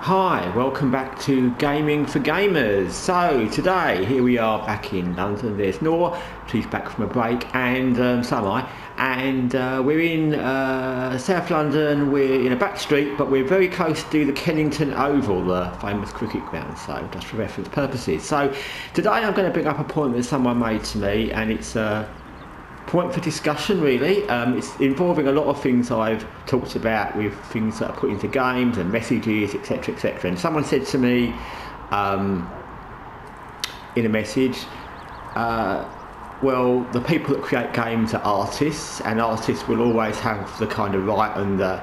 Hi, welcome back to Gaming for Gamers. So today, here we are back in London. There's Noor, she's back from a break, and so am I. And we're in South London. We're in a back street, but we're very close to the Kennington Oval, the famous cricket ground, so just for reference purposes. So today I'm going to bring up a point that someone made to me, and it's point for discussion really. It's involving a lot of things I've talked about with things that are put into games and messages, etc, etc. And someone said to me in a message, well, the people that create games are artists, and artists will always have the kind of right and the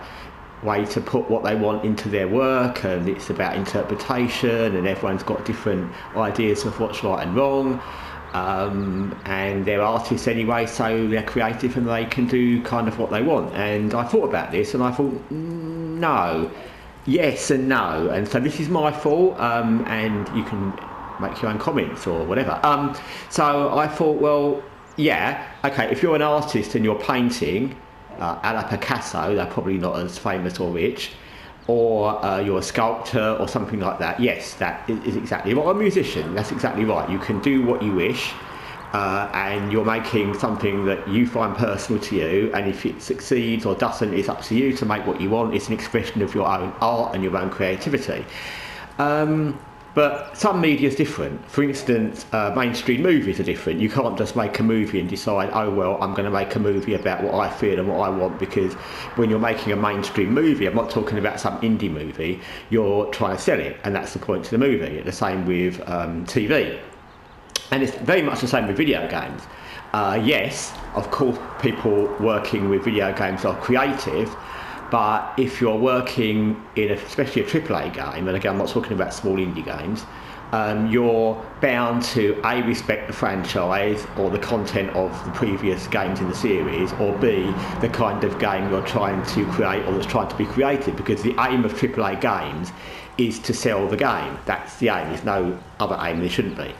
way to put what they want into their work, and it's about interpretation, and everyone's got different ideas of what's right and wrong. And they're artists anyway, so they're creative and they can do kind of what they want. And I thought about this and I thought, no, yes and no. And so this is my fault, and you can make your own comments or whatever. So I thought, well, yeah, okay, if you're an artist and you're painting, a la Picasso, they're probably not as famous or rich, or you're a sculptor or something like that, yes, that is exactly right. Or a musician, that's exactly right. You can do what you wish, and you're making something that you find personal to you, and if it succeeds or doesn't, it's up to you to make what you want. It's an expression of your own art and your own creativity. But some media is different. For instance, mainstream movies are different. You can't just make a movie and decide, oh well, I'm going to make a movie about what I feel and what I want, because when you're making a mainstream movie, I'm not talking about some indie movie, you're trying to sell it, and that's the point of the movie. The same with TV. And it's very much the same with video games. Yes, of course, people working with video games are creative, but if you're working in especially a AAA game, and again I'm not talking about small indie games, you're bound to A, respect the franchise or the content of the previous games in the series, or B, the kind of game you're trying to create or that's trying to be created, because the aim of AAA games is to sell the game. That's the aim. There's no other aim. There shouldn't be.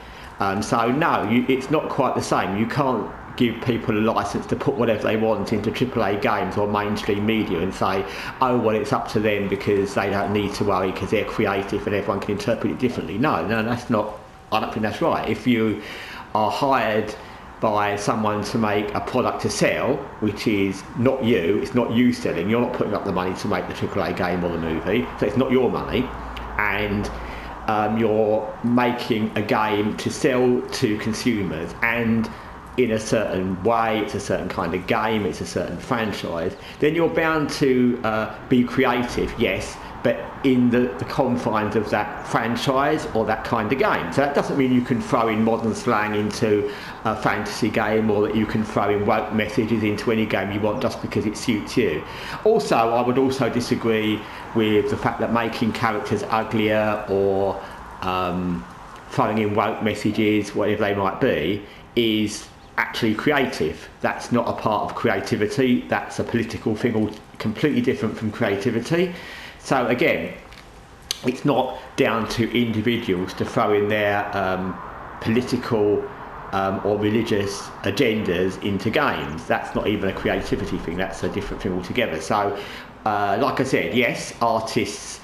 So no, it's not quite the same. You can't give people a license to put whatever they want into AAA games or mainstream media and say, oh well, it's up to them because they don't need to worry because they're creative and everyone can interpret it differently. No, that's not, I don't think that's right. If you are hired by someone to make a product to sell, which is not you, it's not you selling, you're not putting up the money to make the AAA game or the movie, so it's not your money, and you're making a game to sell to consumers, and in a certain way, it's a certain kind of game, it's a certain franchise, then you're bound to be creative, yes, but in the confines of that franchise or that kind of game. So that doesn't mean you can throw in modern slang into a fantasy game, or that you can throw in woke messages into any game you want just because it suits you. Also, I would also disagree with the fact that making characters uglier or throwing in woke messages, whatever they might be, is actually creative. That's not a part of creativity. That's a political thing, all completely different from creativity. So again, it's not down to individuals to throw in their political or religious agendas into games. That's not even a creativity thing. That's a different thing altogether. So like I said, yes, artists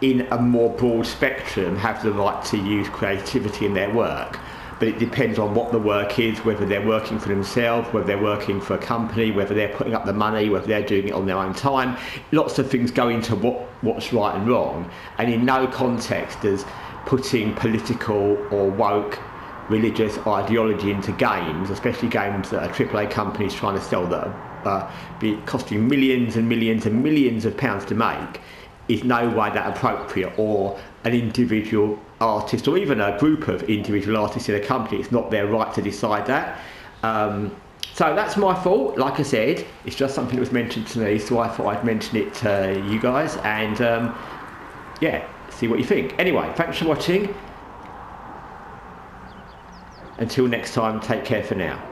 in a more broad spectrum have the right to use creativity in their work, but it depends on what the work is, whether they're working for themselves, whether they're working for a company, whether they're putting up the money, whether they're doing it on their own time. Lots of things go into what's right and wrong, and in no context does putting political or woke religious ideology into games, especially games that are AAA companies trying to sell, that are costing millions and millions and millions of pounds to make, is no way that appropriate, or an individual artist or even a group of individual artists in a company, it's not their right to decide that. So that's my fault. Like I said, it's just something that was mentioned to me, so I thought I'd mention it to you guys, and yeah, see what you think. Anyway, thanks for watching. Until next time, take care for now.